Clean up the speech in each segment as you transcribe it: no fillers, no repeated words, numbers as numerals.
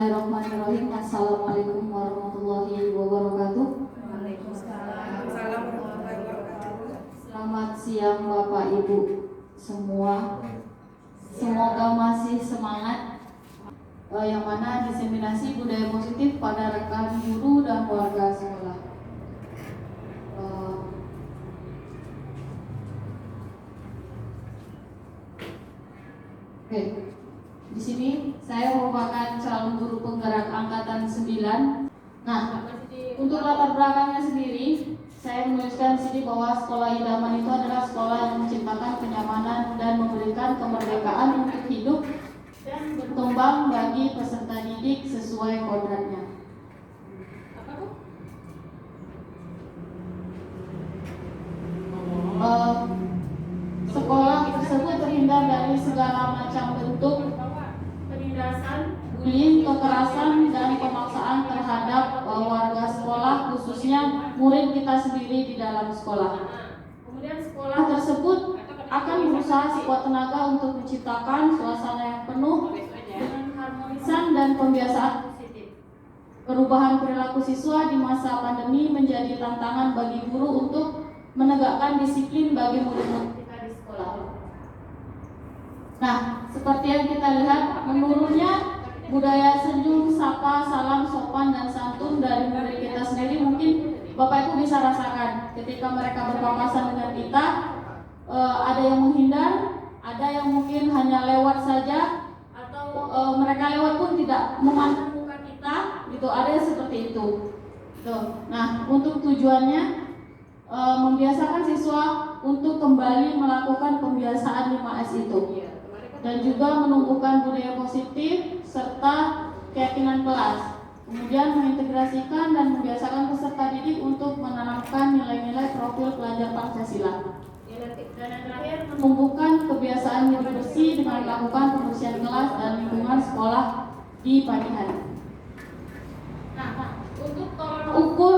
Bismillahirrahmanirrahim. Assalamualaikum warahmatullahi wabarakatuh. Waalaikumsalam warahmatullahi wabarakatuh. Selamat siang Bapak Ibu semua. Semoga masih semangat yang mana diseminasi budaya positif pada rekan guru dan warga sekolah. Oke. Di sini saya merupakan calon guru penggerak angkatan 9. Nah, untuk latar belakangnya sendiri, saya menuliskan di sini bahwa sekolah idaman itu adalah sekolah yang menciptakan kenyamanan dan memberikan kemerdekaan untuk hidup dan berkembang bagi peserta didik sesuai kodratnya. Sekolah tersebut terhindar dari segala macam bentuk penindasan, bullying, kekerasan, dan pemaksaan terhadap warga sekolah, khususnya murid kita sendiri di dalam sekolah. Kemudian sekolah tersebut akan berusaha sekuat tenaga untuk menciptakan suasana yang penuh dengan harmonisan dan pembiasaan positif. Perubahan perilaku siswa di masa pandemi menjadi tantangan bagi guru untuk menegakkan disiplin bagi murid-murid kita di sekolah. Nah, seperti yang kita lihat, menurunnya budaya senyum, sapa, salam, sopan, dan santun dari murid kita sendiri mungkin Bapak Ibu bisa rasakan ketika mereka berpapasan dengan kita, ada yang menghindar, ada yang mungkin hanya lewat saja, atau mereka lewat pun tidak memandang muka kita, gitu. Ada yang seperti itu. Tuh. Nah, untuk tujuannya membiasakan siswa untuk kembali melakukan pembiasaan 5S itu. Dan juga menumbuhkan budaya positif serta keyakinan kelas. Kemudian mengintegrasikan dan membiasakan peserta didik untuk menanamkan nilai-nilai profil pelajar Pancasila. Dan yang terakhir, menumbuhkan kebiasaan hidup bersih dengan melakukan pembersihan kelas dan lingkungan sekolah di pagi hari. Nah, untuk tolak ukur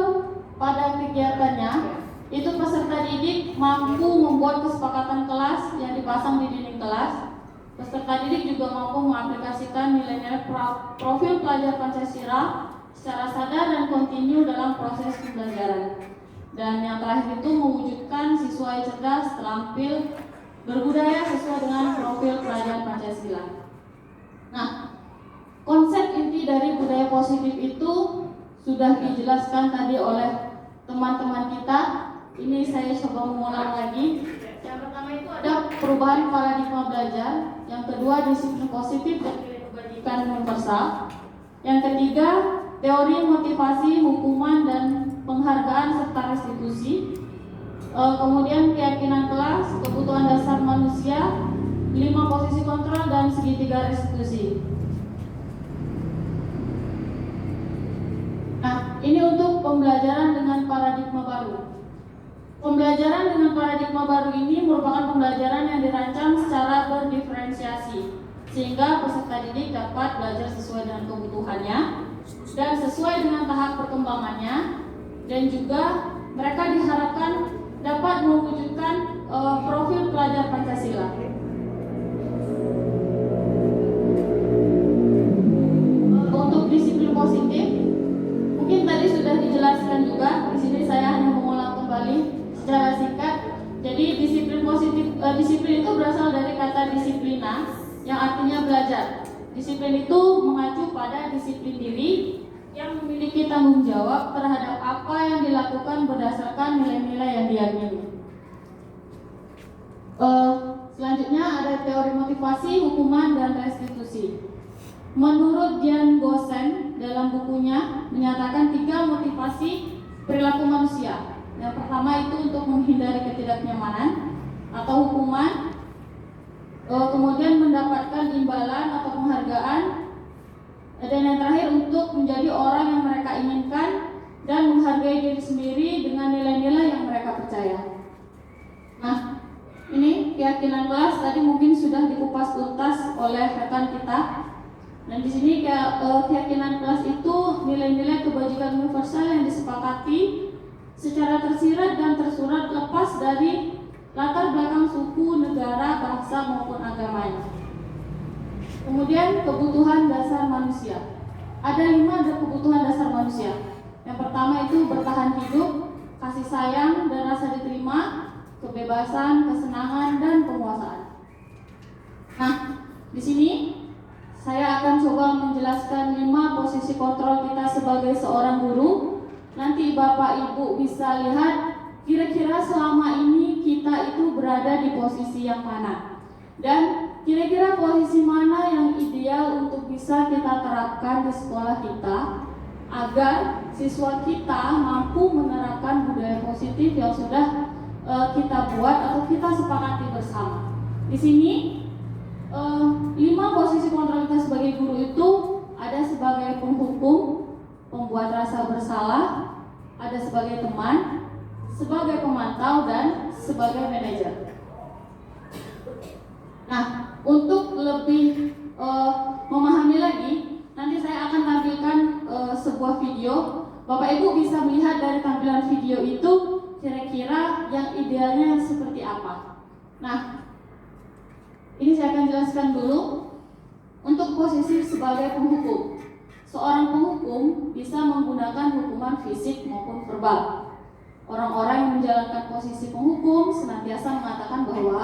pada kegiatannya, itu peserta didik mampu membuat kesepakatan kelas yang dipasang di dinding kelas. Peserta didik juga mampu mengaplikasikan nilai-nilai profil pelajar Pancasila secara sadar dan kontinu dalam proses pembelajaran. Dan yang terakhir itu mewujudkan siswa yang cerdas, terampil, berbudaya sesuai dengan profil pelajar Pancasila. Nah, konsep inti dari budaya positif itu sudah dijelaskan tadi oleh teman-teman kita. Ini saya coba mengulang lagi. Yang pertama itu ada perubahan paradigma belajar. Yang kedua, disiplin positif dan kebajikan universal. Yang ketiga, teori motivasi, hukuman, dan penghargaan serta restitusi. Kemudian keyakinan kelas, kebutuhan dasar manusia, 5 posisi kontrol, dan segitiga restitusi. Nah, ini untuk pembelajaran dengan paradigma baru. Pembelajaran dengan paradigma baru ini merupakan pembelajaran yang dirancang secara berdiferensiasi, sehingga peserta didik dapat belajar sesuai dengan kebutuhannya dan sesuai dengan tahap perkembangannya, dan juga mereka diharapkan dapat mewujudkan profil pelajar Pancasila. Untuk disiplin positif, mungkin tadi sudah dijelaskan juga. Di sini saya hanya mengulang kembali secara singkat. Jadi disiplin itu berasal dari kata disiplina yang artinya belajar. Disiplin itu mengacu pada disiplin diri yang memiliki tanggung jawab terhadap apa yang dilakukan berdasarkan nilai-nilai yang diyakini. Selanjutnya ada teori motivasi, hukuman, dan restitusi. Menurut Dian Gosen dalam bukunya menyatakan 3 motivasi perilaku manusia. Yang pertama itu untuk menghindari ketidaknyamanan atau hukuman, kemudian mendapatkan imbalan atau penghargaan, dan yang terakhir untuk menjadi orang yang mereka inginkan dan menghargai diri sendiri dengan nilai-nilai yang mereka percaya. Nah, ini keyakinan kelas tadi mungkin sudah dikupas tuntas oleh rekan kita. Dan di sini keyakinan kelas itu nilai-nilai kebajikan universal yang disepakati secara tersirat dan tersurat lepas dari latar belakang suku, negara, bahasa maupun agamanya. Kemudian kebutuhan dasar manusia. ada 5 kebutuhan dasar manusia. Yang pertama itu bertahan hidup, kasih sayang dan rasa diterima, kebebasan, kesenangan, dan penguasaan. Nah, di sini saya akan coba menjelaskan 5 posisi kontrol kita sebagai seorang guru. Nanti Bapak Ibu bisa lihat kira-kira selama ini kita itu berada di posisi yang mana. Dan kira-kira posisi mana yang ideal untuk bisa kita terapkan di sekolah kita agar siswa kita mampu menerapkan budaya positif yang sudah kita buat atau kita sepakati bersama. Di sini 5 posisi kontrol kita sebagai guru itu ada sebagai penghukum, pembuat rasa bersalah, ada sebagai teman, sebagai pemantau, dan sebagai manajer. Nah, untuk lebih memahami lagi, nanti saya akan tampilkan sebuah video. Bapak Ibu bisa melihat dari tampilan video itu kira-kira yang idealnya seperti apa. Nah, ini saya akan jelaskan dulu untuk posisi sebagai penghukum. Seorang penghukum bisa menggunakan hukuman fisik maupun verbal. Orang-orang yang menjalankan posisi penghukum senantiasa mengatakan bahwa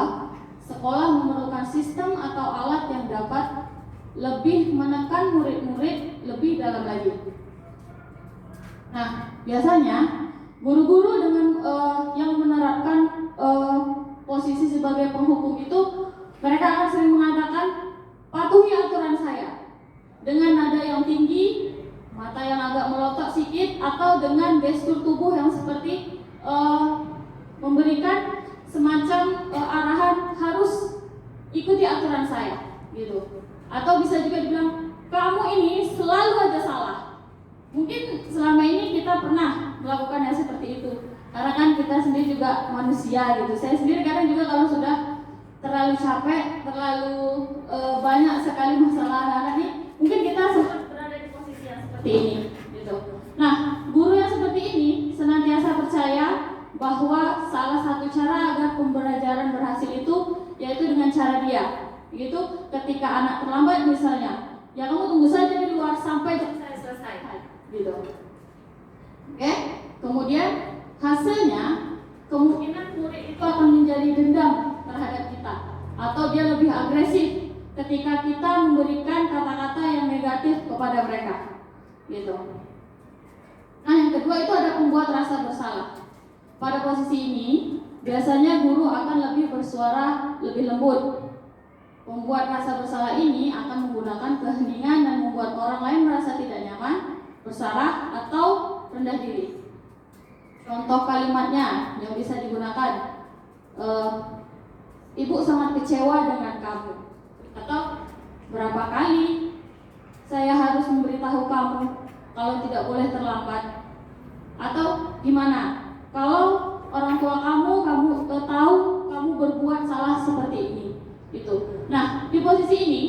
sekolah memerlukan sistem atau alat yang dapat lebih menekan murid-murid lebih dalam lagi. Nah, biasanya guru-guru dengan yang menerapkan posisi sebagai penghukum itu mereka akan sering mengatakan, patuhi aturan saya dengan nada yang tinggi, mata yang agak melotot sedikit, atau dengan gestur tubuh yang seperti memberikan semacam arahan harus ikuti aturan saya, gitu. Atau bisa juga dibilang, kamu ini selalu aja salah. Mungkin selama ini kita pernah melakukan yang seperti itu, karena kan kita sendiri juga manusia, gitu. Saya sendiri kadang juga kalau sudah terlalu capek, terlalu banyak sekali masalah anak-anak ini, mungkin kita sempat berada di posisi yang seperti ini, gitu. Nah, guru yang seperti ini senantiasa percaya bahwa salah satu cara agar pembelajaran berhasil itu yaitu dengan cara dia, gitu. Ketika anak terlambat misalnya, ya kamu tunggu saja di luar sampai jam saya selesai, gitu. Oke? Kemudian hasilnya kemungkinan murid itu akan menjadi dendam terhadap kita, atau dia lebih agresif ketika kita memberikan kata-kata yang negatif kepada mereka, gitu. Nah, yang kedua itu ada pembuat rasa bersalah. Pada posisi ini biasanya guru akan lebih bersuara lebih lembut. Pembuat rasa bersalah ini akan menggunakan keheningan dan membuat orang lain merasa tidak nyaman, bersalah, atau rendah diri. Contoh kalimatnya yang bisa digunakan, ibu sangat kecewa dengan kamu, atau berapa kali saya harus memberitahu kamu kalau tidak boleh terlambat, atau gimana kalau orang tua kamu tahu kamu berbuat salah seperti ini, gitu. Nah, di posisi ini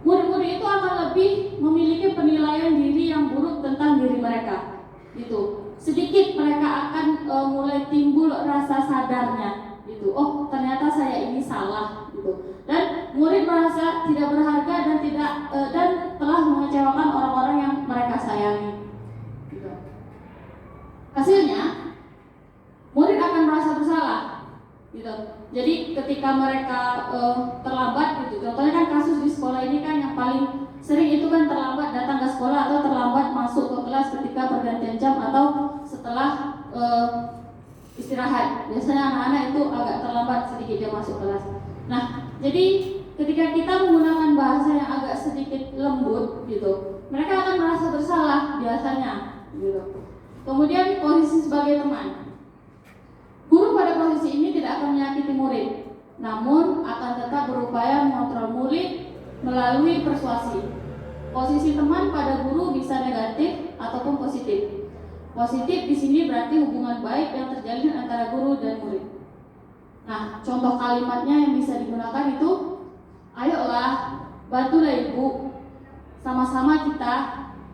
murid-murid itu akan lebih memiliki penilaian diri yang buruk tentang diri mereka, gitu. Sedikit mereka akan mulai timbul rasa sadarnya, gitu. Oh, ternyata saya ini salah, gitu. Dan murid merasa tidak berharga dan telah mengecewakan orang-orang yang mereka sayangi, gitu. Hasilnya murid akan merasa bersalah, gitu. Jadi ketika mereka terlambat, gitu. Contohnya kan kasus di sekolah ini kan yang paling sering itu kan terlambat datang ke sekolah atau terlambat masuk ke kelas ketika pergantian jam atau setelah istirahat. Biasanya anak-anak itu agak terlambat sedikit dia masuk kelas. Nah, jadi ketika kita menggunakan bahasa yang agak sedikit lembut, gitu, mereka akan merasa bersalah biasanya, gitu. Kemudian posisi sebagai teman. Guru pada posisi ini tidak akan menyakiti murid, namun akan tetap berupaya mengontrol murid melalui persuasi. Posisi teman pada guru bisa negatif ataupun positif. Positif di sini berarti hubungan baik yang terjalin antara guru dan murid. Nah, contoh kalimatnya yang bisa digunakan itu, ayolah, bantulah ibu, sama-sama kita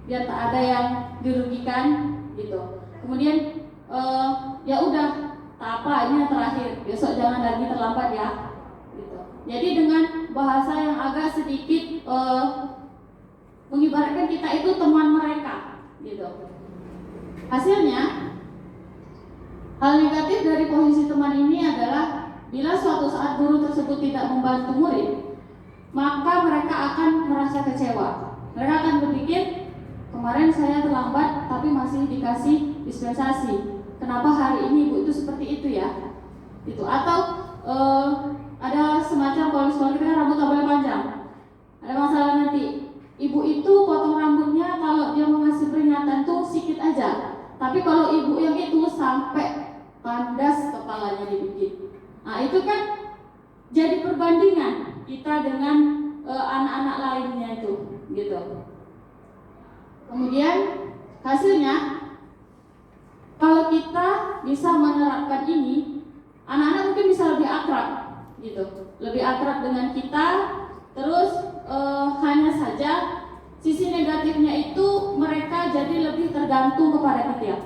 biar tak ada yang dirugikan, gitu. Kemudian ya udah, tak apa, ini yang terakhir, besok jangan lagi terlambat ya, gitu. Jadi dengan bahasa yang agak sedikit mengibaratkan kita itu teman mereka, gitu. Hasilnya, hal negatif dari posisi teman ini adalah bila suatu saat guru tersebut tidak membantu murid, maka mereka akan merasa kecewa. Mereka akan berpikir, kemarin saya terlambat tapi masih dikasih dispensasi. Kenapa hari ini ibu itu seperti itu ya? Itu atau ada semacam kalau sekolah kita kan rambut tak boleh panjang. Ada masalah nanti. Ibu itu potong rambutnya kalau dia mau ngasih peringatan tuh sedikit aja. Tapi kalau ibu yang itu sampai tandas kepalanya dibikin. Nah itu kan jadi perbandingan kita dengan anak-anak lainnya itu, gitu. Kemudian hasilnya, kalau kita bisa menerapkan ini, anak-anak mungkin bisa lebih akrab, gitu, lebih akrab dengan kita. Terus hanya saja sisi negatifnya itu mereka jadi lebih tergantung kepada kita.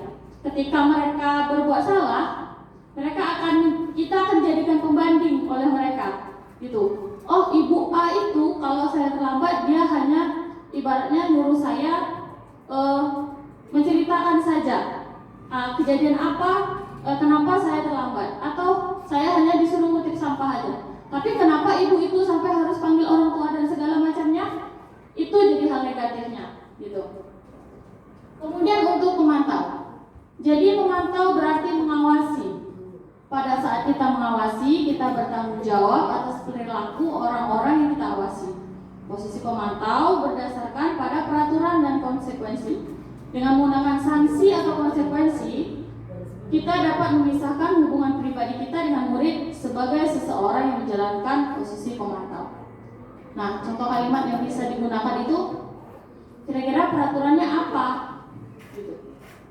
Ketika mereka berbuat salah, kita akan jadikan pembanding oleh mereka, gitu. Oh, ibu A itu kalau saya terlambat dia hanya ibaratnya nyuruh saya menceritakan saja kejadian apa, kenapa saya terlambat, atau saya hanya disuruh ngutip sampah aja. Tapi kenapa ibu itu sampai harus panggil orang tua dan segala macamnya? Itu jadi hal negatifnya, gitu. Kemudian untuk memantau. Jadi memantau berarti mengawasi. Pada saat kita mengawasi, kita bertanggung jawab atas perilaku orang-orang yang kita awasi. Posisi pemantau berdasarkan pada peraturan dan konsekuensi. Dengan menggunakan sanksi atau konsekuensi, kita dapat memisahkan hubungan pribadi kita dengan murid sebagai seseorang yang menjalankan posisi pemantau. Nah, contoh kalimat yang bisa digunakan itu, kira-kira peraturannya apa?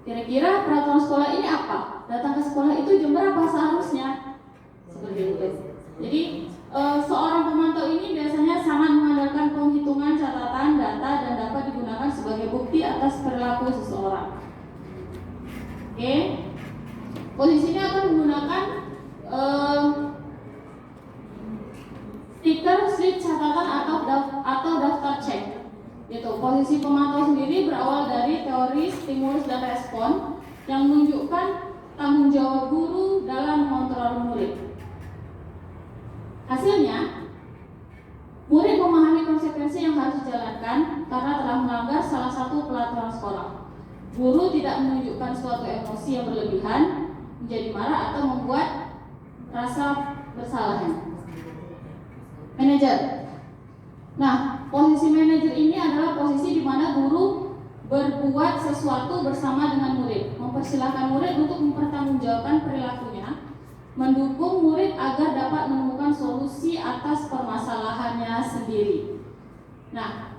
Kira-kira peraturan sekolah ini apa? Datang ke sekolah itu jam berapa seharusnya? Seperti itu. Jadi seorang pemantau ini biasanya sangat mengandalkan penghitungan catatan data dan dapat digunakan sebagai bukti atas perilaku seseorang. Oke. Posisinya akan menggunakan stiker, slip catatan atau daftar cek. Gitu. Posisi pemantau sendiri berawal dari teori stimulus dan respon yang menunjukkan tanggung jawab guru dalam mengontrol murid. Hasilnya, murid memahami konsekuensi yang harus dijalankan karena telah melanggar salah satu peraturan sekolah. Guru tidak menunjukkan suatu emosi yang berlebihan, menjadi marah atau membuat rasa bersalah. Manajer. Nah, posisi manajer ini adalah posisi di mana guru berbuat sesuatu bersama dengan murid, mempersilahkan murid untuk mempertanggungjawabkan perilakunya, mendukung murid agar dapat menemukan solusi atas permasalahannya sendiri. Nah,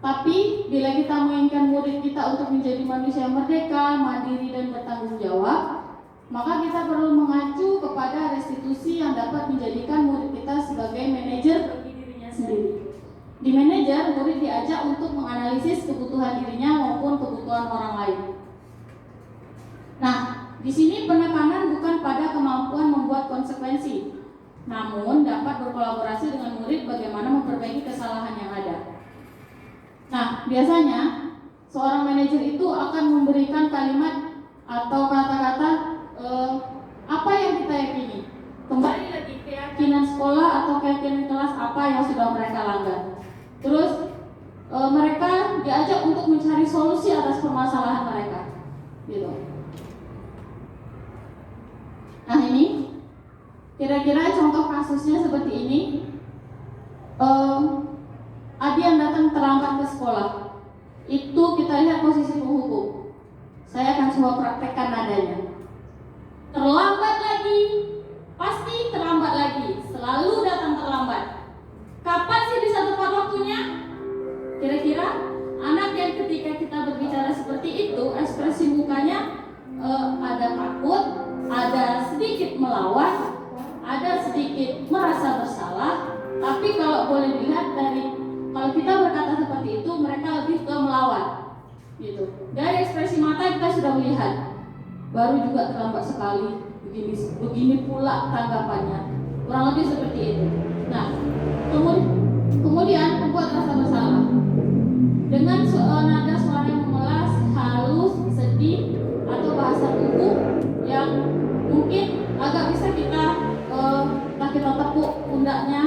tapi bila kita menginginkan murid kita untuk menjadi manusia yang merdeka, mandiri dan bertanggung jawab, maka kita perlu mengacu kepada restitusi yang dapat menjadikan murid kita sebagai manajer bagi dirinya sendiri. Di manajer, murid diajak untuk menganalisis kebutuhan dirinya maupun kebutuhan orang lain. Nah, di sini penekanan bukan pada kemampuan membuat konsekuensi, namun dapat berkolaborasi dengan murid bagaimana memperbaiki kesalahan yang ada. Nah, biasanya seorang manajer itu akan memberikan kalimat atau kata-kata apa yang kita yakini. Kembali lagi keyakinan sekolah atau keyakinan kelas apa yang sudah mereka langgar. Terus mereka diajak untuk mencari solusi atas permasalahan mereka, gitu. Nah ini, kira-kira contoh kasusnya seperti ini. Adi yang datang terlambat ke sekolah, itu kita lihat posisi penghukum. Saya akan coba praktekkan nadanya. Terlambat lagi, pasti terlambat lagi, selalu datang terlambat. Kapan sih bisa tepat waktunya? Kira-kira anak yang ketika kita berbicara seperti itu, ekspresi mukanya ada takut, ada sedikit melawan, ada sedikit merasa bersalah. Tapi kalau boleh dilihat kalau kita berkata seperti itu, mereka lebih ke melawan, gitu. Dari ekspresi mata kita sudah melihat. Baru juga terlambat sekali, begini pula tanggapannya, kurang lebih seperti itu. Nah, kemudian membuat rasa bersalah dengan nada suara yang memelas, halus, sedih, atau bahasa tubuh yang mungkin agak bisa kita tepuk pundaknya,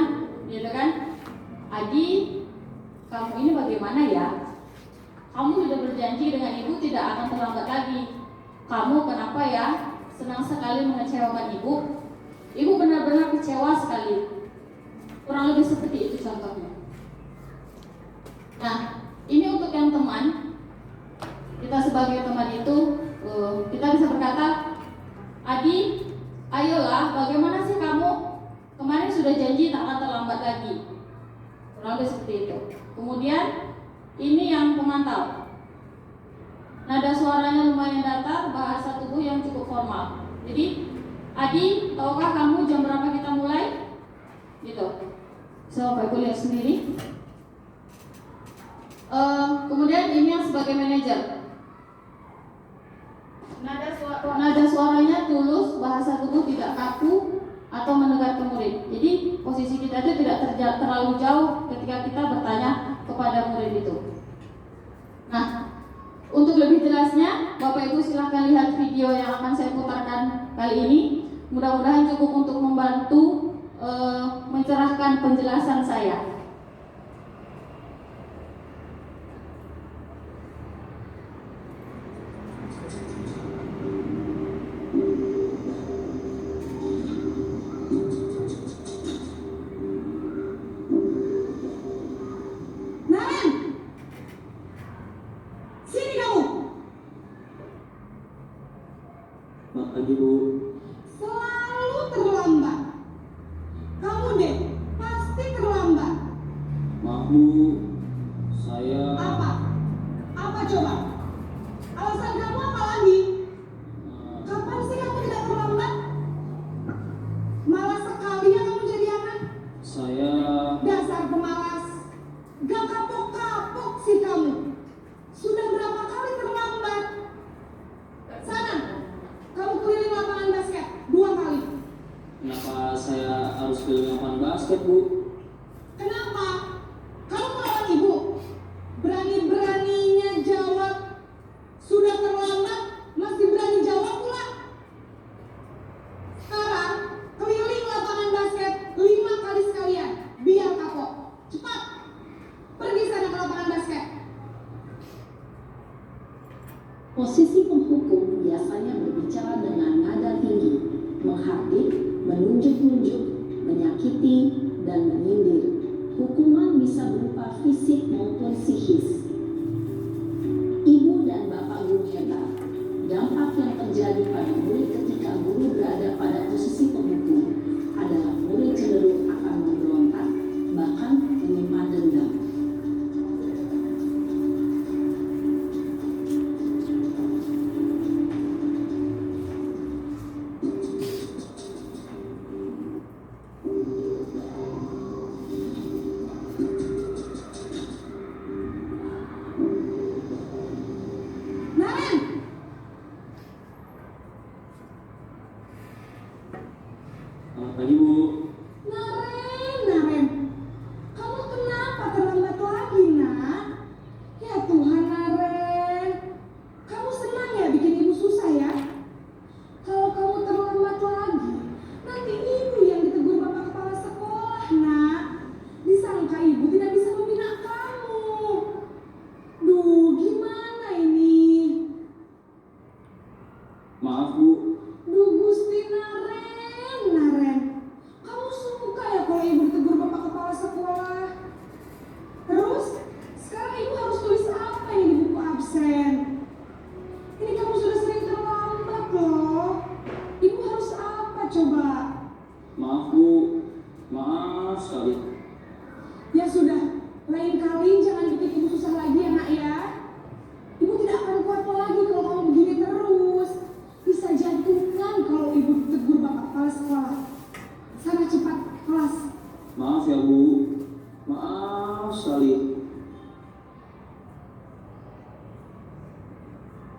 gitu kan? Adi, kamu ini bagaimana ya? Kamu sudah berjanji dengan ibu tidak akan terlambat lagi. Kamu kenapa ya? Senang sekali mengecewakan ibu. Ibu benar-benar kecewa sekali. Kurang lebih seperti itu contohnya. Nah, ini untuk yang teman. Kita sebagai teman itu, kita bisa berkata, Adi, ayolah, bagaimana sih kamu? Kemarin sudah janji tak akan terlambat lagi. Kurang lebih seperti itu. Kemudian ini yang pemantau. Nada suaranya lumayan datar, bahasa tubuh yang cukup formal. Jadi, Adi, tahukah kamu jam berapa kita mulai? Gitu. So, Bapak Ibu lihat sendiri. Kemudian ini yang sebagai manajer. Nada suaranya tulus, bahasa tubuh tidak kaku atau mendekat ke murid. Jadi posisi kita itu tidak terlalu jauh ketika kita bertanya kepada murid itu. Nah, untuk lebih jelasnya, Bapak Ibu silahkan lihat video yang akan saya putarkan kali ini. Mudah-mudahan cukup untuk membantu mencerahkan penjelasan saya. Pagi Bu. Selalu terlambat. Kamu deh, pasti terlambat. Maaf Bu, saya Apa coba? Alasan kamu apa lagi? Kapan sih kamu tidak terlambat? Malas sekali ya kamu jadi anak. Saya Dasar pemalas. Gak kapok-kapok sih kamu. Sudah berapa kali terlambat? Sana, kamu keliling lapangan basket 2 kali. Kenapa saya harus keliling lapangan basket Bu? Kenapa? Kamu melawan ibu. Berani-beraninya jawab. Sudah terlambat, masih berani jawab pula. Sekarang, keliling lapangan basket 5 kali sekalian. Biar kapok. Cepat. Pergi sana ke lapangan basket. Posisi penghukum biasanya berbicara dengan nada tinggi, menghardik, menunjuk-nunjuk, menyakiti, dan menyindir. Hukuman bisa berupa fisik maupun psikis. Ibu dan bapak guru hebat. Dampak yang terjadi pada murid ketika guru berada pada posisi penghukum adalah murid cenderung akan memberontak, bahkan menyimpan dendam. Naren, Selamat pagi Bu. Naren. Kamu kenapa terlambat lagi, nak? Ya Tuhan, Naren. Kamu senang ya bikin ibu susah ya? Kalau kamu terlambat lagi, nanti ibu yang ditegur bapak kepala sekolah, nak. Disangka ibu tidak bisa membina kamu. Duh, gimana ini? Maaf Bu. Duh, Gusti Naren. Kamu suka ya kalau ibu ditegur bapak kepala sekolah? Terus, sekarang ibu harus tulis apa ini di buku absen? Ini kamu sudah sering terlambat loh. Ibu harus apa coba? Maaf Bu. Maaf sekali. Ya sudah, lain kali jangan bikin ibu susah lagi ya nak ya. Ibu tidak akan kuat lagi kalau kamu begini terus. Bisa jantungan kalau ibu ditegur bapak kepala sekolah. Sana cepat kelas. Maaf ya Bu. Maaf sekali.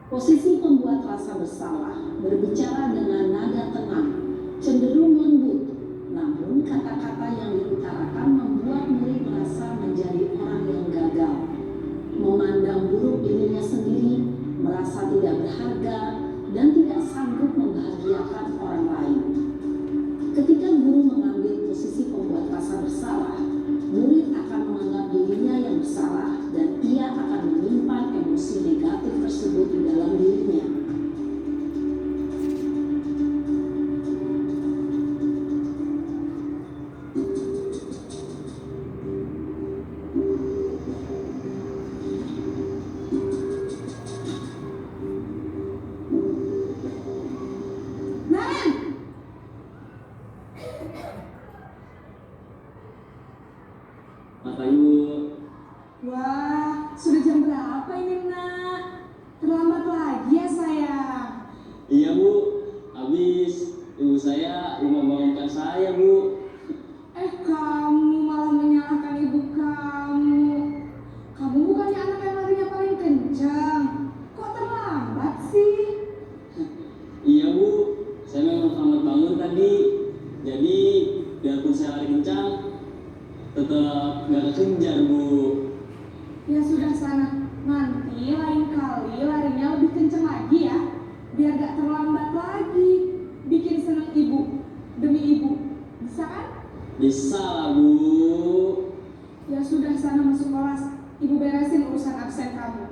Posisi pembuat rasa bersalah berbicara dengan nada tenang, cenderung lembut, namun Namun kata-kata yang diutarakan membuat murid merasa menjadi orang yang gagal, memandang buruk dirinya sendiri, merasa tidak berharga, dan tidak sanggup membahagiakan orang lain. Ketika guru mengambil posisi pembuat rasa bersalah, murid akan menganggap dirinya yang bersalah dan ia akan menyimpan emosi negatif tersebut di dalam dirinya. Naren, Mata ibu. wah, sudah jam berapa ini nak? Terlambat lagi ya sayang. Iya bu, habis ibu saya membangunkan saya bu. Kamu malah menyalahkan ibu kamu. Kamu bukannya anak yang larinya paling kencang. Kok terlambat sih? Iya bu, saya memang selamat bangun tadi. Jadi biarpun saya lari kencang, tetap gak kekejar bu. Ya sudah sana. Nanti lain kali larinya lebih kencang lagi ya. Biar gak terlambat lagi. Bikin seneng ibu. Demi ibu. Bisa kan? Bisa lah bu. Ya sudah sana masuk kelas. Ibu beresin urusan absen kamu.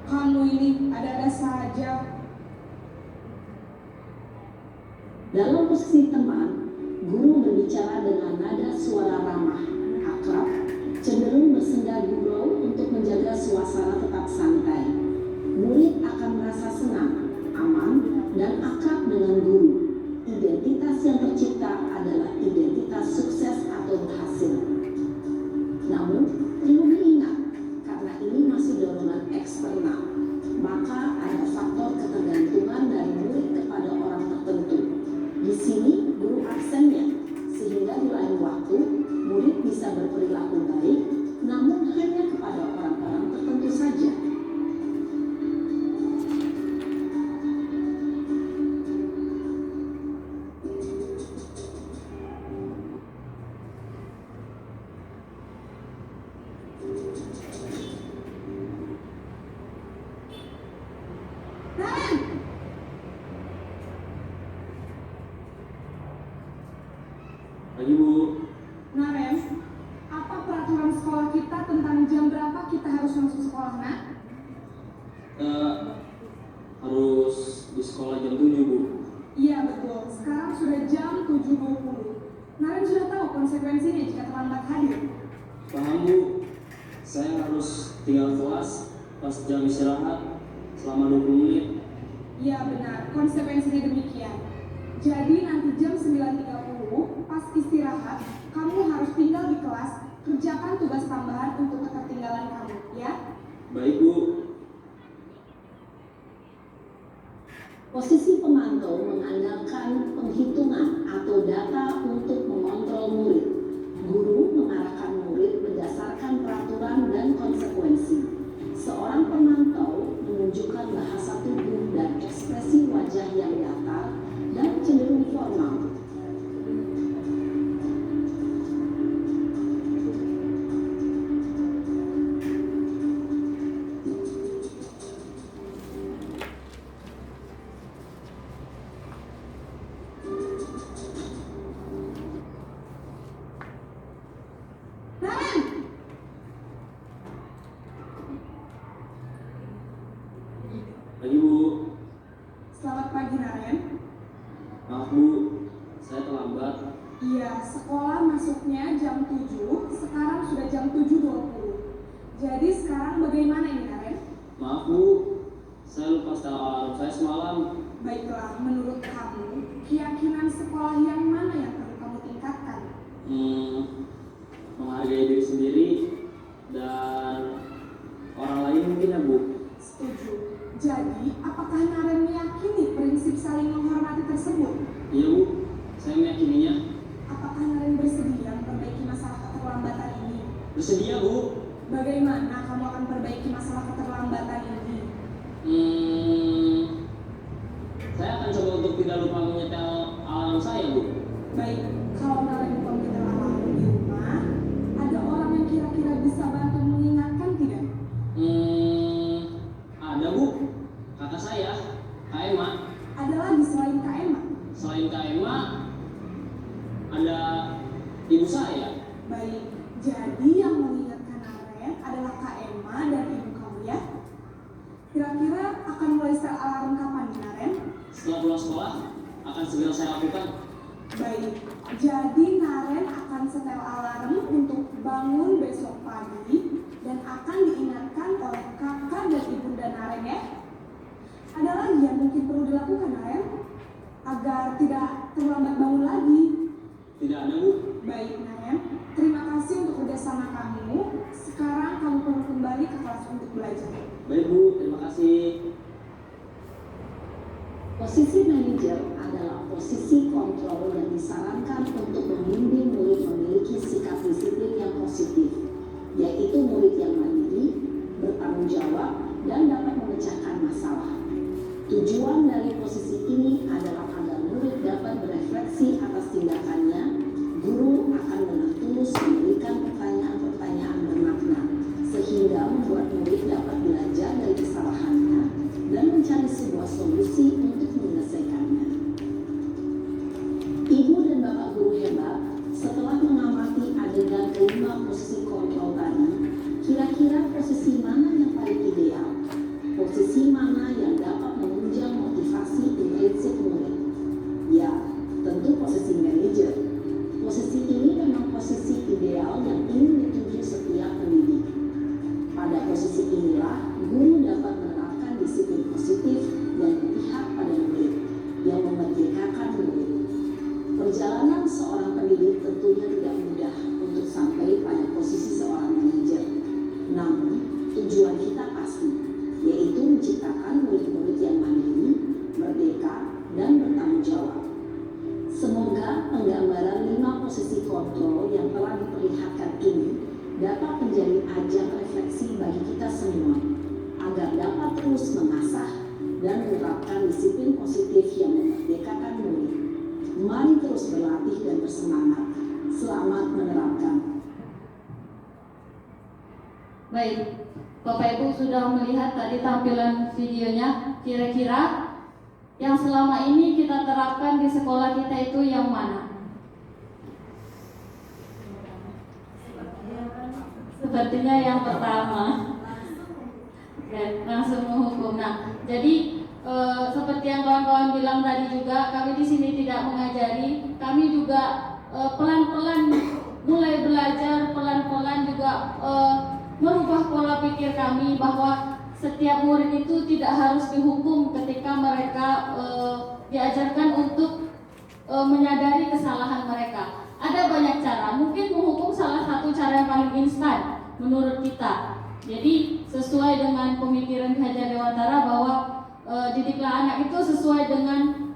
Kamu ini ada-ada saja. Dalam posisi teman, guru berbicara dengan nada suara ramah, akrab, cenderung bersenda gurau untuk menjaga suasana tetap santai. Murid akan merasa senang, aman, dan akrab dengan guru. Identitas yang tercipta adalah identitas sukses atau berhasil. Namun, perlu diingat, karena ini masih dorongan eksternal, maka ada faktor ketergantungan dari murid kepada orang tertentu. Di sini guru absennya, sehingga di lain waktu murid bisa berperilaku baik, namun hanya kepada orang-orang tertentu saja. Naren, Pagi bu. Naren, apa peraturan sekolah kita tentang jam berapa kita harus masuk sekolah, nak? Harus di sekolah jam 7 bu. Iya betul, sekarang sudah jam 7.20. Naren sudah tahu konsekuensinya jika terlambat hadir. Paham bu. Saya harus tinggal kelas pas jam istirahat selama 20 menit. Iya benar, konsekuensinya demikian. Jadi nanti jam 9.30 pas istirahat, kamu harus tinggal di kelas, kerjakan tugas tambahan untuk ketertinggalan kamu, ya? Baik bu. Posisi pemantau mengandalkan penghitungan atau data untuk mengontrol murid. Guru mengarahkan murid berdasarkan peraturan dan konsekuensi. Seorang pemantau menunjukkan bahasa tubuh dan ekspresi wajah yang datar dan cenderung formal. Naren, Pagi bu. selamat pagi Naren. Maaf bu, saya terlambat. Iya, sekolah masuknya jam 7, sekarang sudah jam 7.20. Jadi sekarang bagaimana ini Naren? Maaf bu, saya lupa setel alarm saya semalam. Baiklah, menurut kamu, keyakinan sekolah yang mana yang perlu kamu tingkatkan? Menghargai diri sendiri dan orang lain mungkin ya bu. Setuju. Jadi, apakah Naren meyakini prinsip saling menghormati tersebut? Iya bu, saya meyakininya. Apakah Naren bersedia memperbaiki masalah keterlambatan ini? Bersedia bu. Bagaimana kamu akan perbaiki masalah keterlambatan ini? Saya akan coba untuk tidak lupa menyetel alarm saya bu. Baik, kalau Naren lupa setel alarm kapan nih, Naren? Setelah pulang sekolah, akan segera saya lakukan. Baik, jadi Naren akan setel alarm untuk bangun besok pagi dan akan diingatkan oleh kakak dan ibunda Naren ya. Ada lagi yang mungkin perlu dilakukan Naren agar tidak terlambat bangun lagi? Tidak ada, Bu. Baik Naren, terima kasih untuk kerjasama kamu. Sekarang kamu perlu kembali ke kelas untuk belajar. Baik, Bu. Terima kasih. Posisi manajer adalah posisi kontrol yang disarankan untuk membimbing murid memiliki sikap disiplin yang positif, yaitu murid yang mandiri, bertanggung jawab, dan dapat memecahkan masalah. Tujuan dari posisi ini adalah agar murid dapat berefleksi atas tindakannya. Guru akan dengan tulus memberikan pertanyaan-pertanyaan bermakna, sehingga membuat murid dapat belajar dari kesalahannya dan mencari sebuah solusi untuk menyelesaikannya. Ibu dan bapak guru hebat, setelah mengamati adegan kelima posisi kontrol tadi, kira-kira posisi mana yang paling ideal? Posisi mana yang dapat menunjang motivasi intrinsik murid? Ya, tentu posisi manajer. Posisi ini memang posisi ideal yang ingin dituju setiap pendidik. Pada posisi inilah, guru dapat menerapkan disiplin positif dan berpihak pada murid, yang memerdekakan murid. Perjalanan seorang pendidik tentunya tidak mudah untuk sampai pada posisi seorang manajer. Namun, tujuan kita pasti, yaitu menciptakan murid-murid yang mandiri, merdeka, dan bertanggung jawab. Semoga penggambaran 5 posisi kontrol yang telah diperlihatkan ini dapat menjadi ajang refleksi bagi kita semua, agar dapat terus mengasah dan menerapkan disiplin positif yang memerdekakan murid. Mari terus berlatih dan bersemangat. Selamat menerapkan. Baik, Bapak Ibu sudah melihat tadi tampilan videonya. Kira-kira yang selama ini kita terapkan di sekolah kita itu yang mana? Sepertinya yang pertama. Oke, langsung menghukum. Nah, jadi seperti yang kawan-kawan bilang tadi juga, kami di sini tidak mengajari, kami juga pelan-pelan mulai belajar, pelan-pelan juga merubah pola pikir kami bahwa setiap murid itu tidak harus dihukum ketika mereka diajarkan untuk menyadari kesalahan mereka. Ada banyak cara, mungkin menghukum salah satu cara yang paling instan menurut kita. Jadi sesuai dengan pemikiran Ki Hajar Dewantara bahwa didiklah anak itu sesuai dengan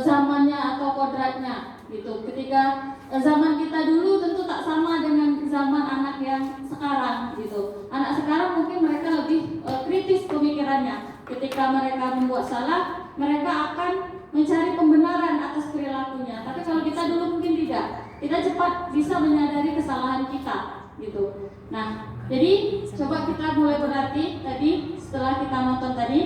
zamannya atau kodratnya gitu. Ketika zaman kita dulu tentu tak sama dengan zaman anak yang sekarang gitu. Anak sekarang mungkin mereka lebih kritis pemikirannya. Ketika mereka membuat salah, mereka akan mencari pembenaran atas perilakunya. Tapi kalau kita dulu mungkin tidak. Kita cepat bisa menyadari kesalahan kita gitu. Nah, jadi coba kita mulai berarti tadi setelah kita nonton tadi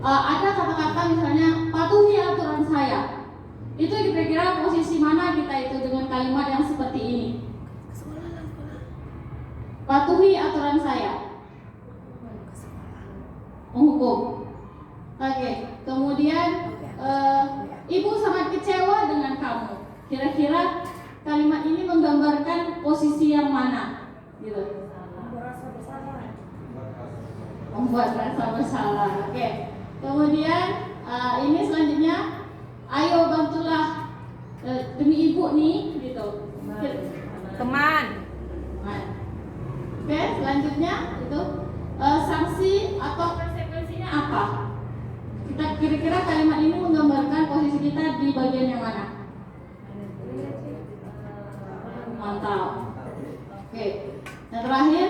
ada kata-kata misalnya patuhi aturan saya. Itu kira-kira posisi mana kita itu dengan kalimat yang seperti ini? Patuhi aturan saya. Menghukum. Oke. Kemudian ibu sangat kecewa dengan kamu. Kira-kira kalimat ini menggambarkan posisi yang mana? Gitu. Membuat rasa bersalah. Oke. Kemudian ini selanjutnya, ayo bantulah demi ibu nih, gitu. Teman. Oke, selanjutnya itu sanksi atau konsekuensinya apa? Kita kira-kira kalimat ini menggambarkan posisi kita di bagian yang mana? Mantap. Oke. Dan terakhir,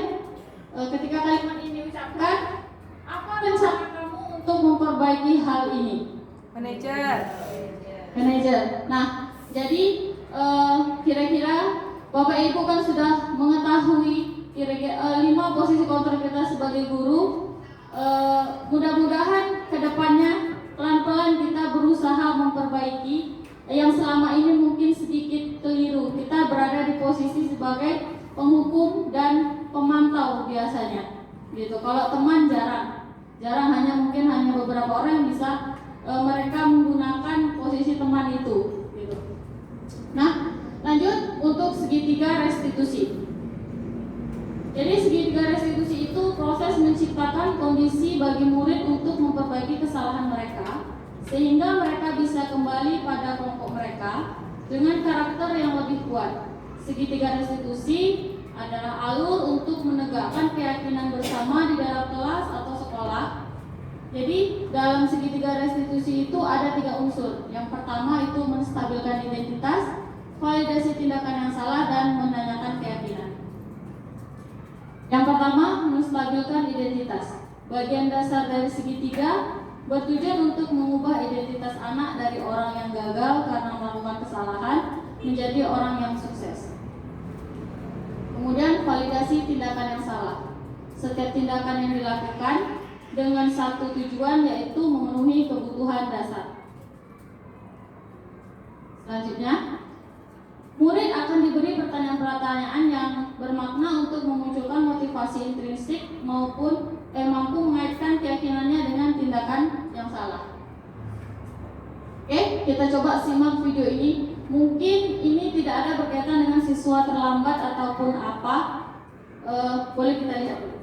ketika kalimat ini diucapkan, apa rencana kamu untuk memperbaiki hal ini? Manajer. Nah, jadi kira-kira Bapak Ibu kan sudah mengetahui kira-kira 5 posisi kontrol kita sebagai guru. Mudah-mudahan kedepannya pelan-pelan kita berusaha memperbaiki yang selama ini mungkin sedikit keliru. Kita berada di posisi sebagai penghukum dan pemantau biasanya, gitu. Kalau teman jarang. Jarang, mungkin hanya beberapa orang yang bisa mereka menggunakan posisi teman itu gitu. Nah, lanjut untuk segitiga restitusi. Jadi segitiga restitusi itu proses menciptakan kondisi bagi murid untuk memperbaiki kesalahan mereka sehingga mereka bisa kembali pada kelompok mereka dengan karakter yang lebih kuat. Segitiga restitusi adalah alur untuk menegakkan keyakinan bersama di dalam kelas atau sekolah. Jadi dalam segitiga restitusi itu ada 3 unsur. Yang pertama itu menstabilkan identitas, validasi tindakan yang salah, dan menanyakan keyakinan. Yang pertama, menstabilkan identitas. Bagian dasar dari segitiga bertujuan untuk mengubah identitas anak dari orang yang gagal karena melakukan kesalahan menjadi orang yang sukses. Kemudian validasi tindakan yang salah. Setiap tindakan yang dilakukan dengan satu tujuan, yaitu memenuhi kebutuhan dasar. Selanjutnya, murid akan diberi pertanyaan-pertanyaan yang bermakna untuk memunculkan motivasi intrinsik maupun mampu mengaitkan keyakinannya dengan tindakan yang salah. Oke, kita coba simak video ini. Mungkin ini tidak ada berkaitan dengan siswa terlambat ataupun apa. Boleh kita lihat dulu.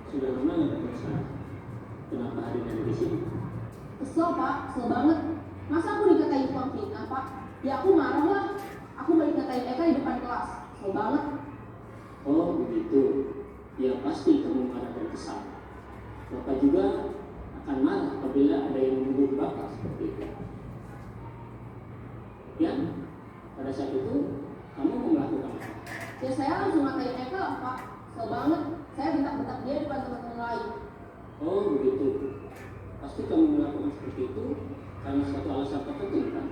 Sudah lama nggak bisa. Kenapa hari ini di sini? Kesel Pak, kesel banget. Masa aku dikatain tukang fitnah Pak? Ya aku marah lah. Aku balik ngatain Eka di depan kelas. Kesel banget. Oh begitu. Ya pasti kamu marah dan kesal. Bapak juga akan marah apabila ada yang menuduh Bapak seperti itu. Ya, pada saat itu kamu mau melakukan apa? Ya saya langsung ngatain Eka lah Pak. Kesel banget. Saya bentak-bentak dia di depan teman-teman lain. Oh begitu. Pasti kamu melakukan seperti itu karena suatu alasan tertentu kan?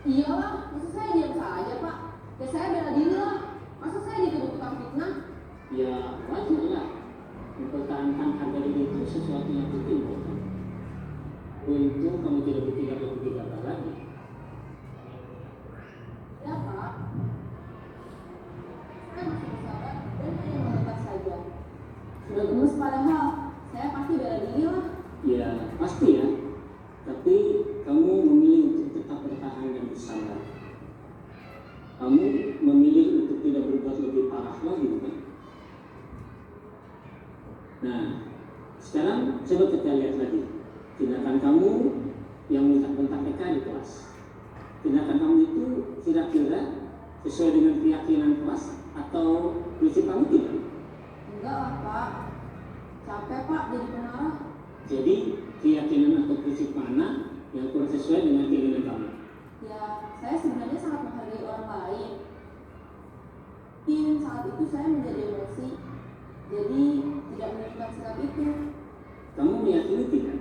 Iyalah, masa saya diam saja Pak? Ya saya bela diri lah. Masa saya dituduh tukang fitnah? Ya wajar lah. Mempertahankan harga diri itu sesuatu yang penting buat kamu. Untung kamu tidak berpikir lebih gagal lagi. Ya Pak. Saya masih bersabar dan hanya mengetak saja. Sudah gemes padahal. Saya pasti bela diri lah. Ya pasti ya. Tapi kamu memilih untuk tetap bertahan dan bersabar. Kamu memilih untuk tidak berbuat lebih parah lagi, bukan? Nah, sekarang coba kita lihat lagi tindakan kamu yang bentak-bentak Eka di kelas. Tindakan kamu itu kira-kira sesuai dengan keyakinan kelas atau prinsip kamu tidak? Enggak lah Pak. Capek Pak jadi pengarah. Jadi keyakinan atau prinsip mana yang kurang sesuai dengan keinginan kamu? Ya, saya sebenarnya sangat menghargai orang lain. Mungkin saat itu saya menjadi emosi, jadi tidak menunjukkan sikap itu. Kamu meyakini tidak?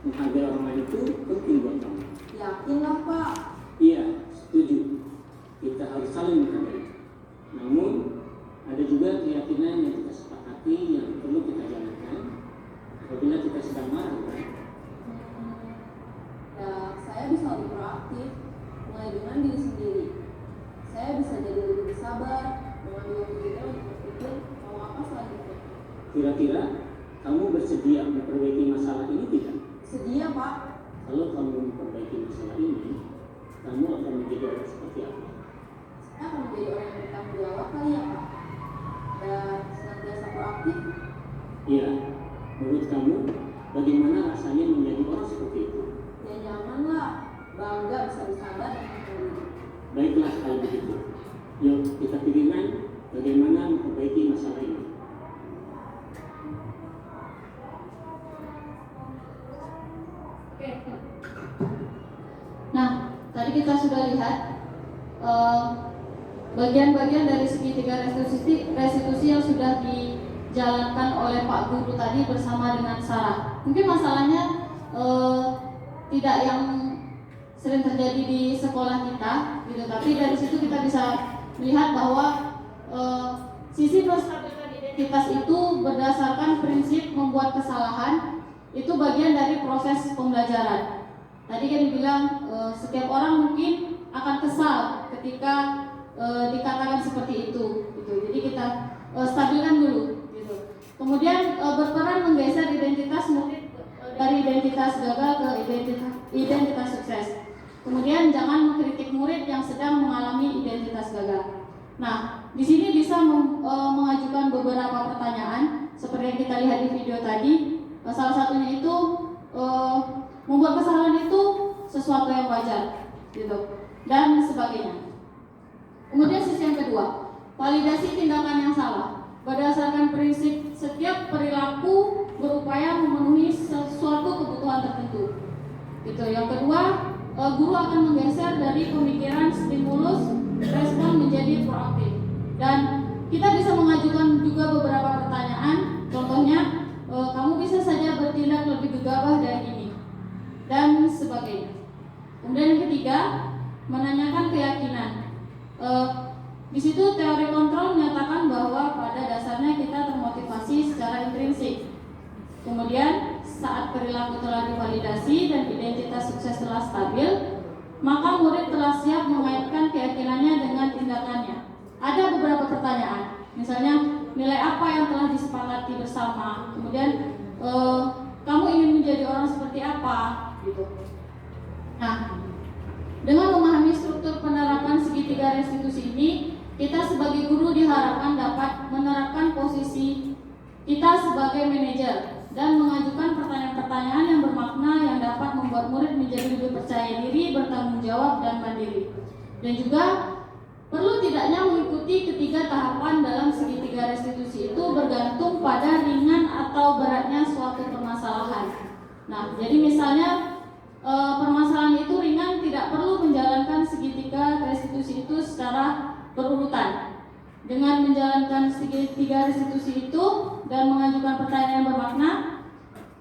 Menghargai orang lain itu penting buat kamu. Yakinlah Pak. Iya, setuju. Kita harus saling menghargai. Namun, ada juga keyakinan yang kita sepakati yang perlu kita jalankan apabila kita sedang marah, kan? Ya, saya bisa lebih proaktif, mulai dengan diri sendiri. Saya bisa jadi lebih bersabar, mengambil waktu kita untuk berpikir mau apa selanjutnya. Kira-kira kamu bersedia memperbaiki masalah ini tidak? Sedia Pak. Kalau kamu memperbaiki masalah ini, kamu akan menjadi orang seperti apa? Saya akan menjadi orang yang bertanggung jawab kali ya Pak. Dan senantiasa proaktif. Iya, menurut kamu bagaimana rasanya menjadi orang seperti itu? Ya nyaman lah, bangga bisa bersabar dan memperbaiki. Baiklah kalau begitu. Yuk kita pikirkan bagaimana memperbaiki masalah ini. Nah, tadi kita sudah lihat bagian-bagian dari segitiga restitusi yang sudah dijalankan oleh Pak Guru tadi bersama dengan Sarah. Mungkin masalahnya tidak yang sering terjadi di sekolah kita, gitu. Tapi dari situ kita bisa melihat bahwa sisi menstabilkan identitas itu berdasarkan prinsip membuat kesalahan itu bagian dari proses pembelajaran. Tadi kan dibilang setiap orang mungkin akan kesal ketika dikatakan seperti itu gitu. Jadi kita stabilkan dulu gitu. Kemudian berperan menggeser identitas murid dari identitas gagal ke identitas sukses. Kemudian jangan mengkritik murid yang sedang mengalami identitas gagal. Nah, di sini bisa mengajukan beberapa pertanyaan seperti yang kita lihat di video tadi. Salah satunya itu membuat kesalahan itu sesuatu yang wajar, gitu, dan sebagainya. Kemudian sisi yang kedua, validasi tindakan yang salah berdasarkan prinsip setiap perilaku berupaya memenuhi sesuatu kebutuhan tertentu. Gitu. Yang kedua, guru akan menggeser dari pemikiran stimulus respon menjadi proaktif. Dan kita bisa mengajukan juga beberapa pertanyaan. Contohnya, kamu bisa saja bertindak lebih gegabah dari ini, dan sebagainya. Kemudian yang ketiga, menanyakan keyakinan. Di situ teori kontrol menyatakan bahwa pada dasarnya kita termotivasi secara intrinsik. Kemudian saat perilaku telah divalidasi dan identitas sukses telah stabil, maka murid telah siap mengaitkan keyakinannya dengan tindakannya. Ada beberapa pertanyaan, misalnya nilai apa yang telah disepakati bersama. Kemudian kamu ingin menjadi orang seperti apa, gitu. Nah, dengan memahami struktur penerapan segitiga restitusi ini, kita sebagai guru diharapkan dapat menerapkan posisi kita sebagai manajer dan mengajukan pertanyaan-pertanyaan yang bermakna yang dapat membuat murid menjadi lebih percaya diri, bertanggung jawab, dan mandiri. Dan juga perlu tidaknya mengikuti ketiga tahapan dalam segitiga restitusi itu bergantung pada ringan atau beratnya suatu permasalahan. Nah, jadi misalnya permasalahan itu ringan, tidak perlu menjalankan segitiga restitusi itu secara berurutan. Dengan menjalankan segitiga restitusi itu dan mengajukan pertanyaan yang bermakna,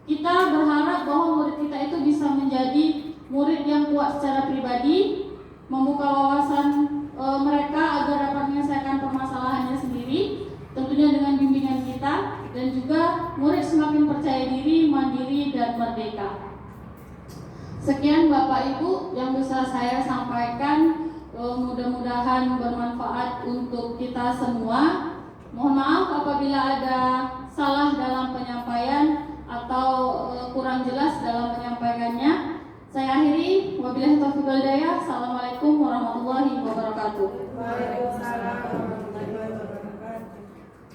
kita berharap bahwa murid kita itu bisa menjadi murid yang kuat secara pribadi, membuka wawasan mereka agar dapat menyelesaikan permasalahannya sendiri, tentunya dengan bimbingan kita, dan juga murid semakin percaya diri, mandiri, dan merdeka. Sekian Bapak Ibu yang bisa saya sampaikan. Mudah-mudahan bermanfaat untuk kita semua. Mohon maaf apabila ada salah dalam penyampaian atau kurang jelas dalam menyampaikannya. Saya akhiri, wabillahi taufiq wal hidayah. Assalamualaikum warahmatullahi wabarakatuh.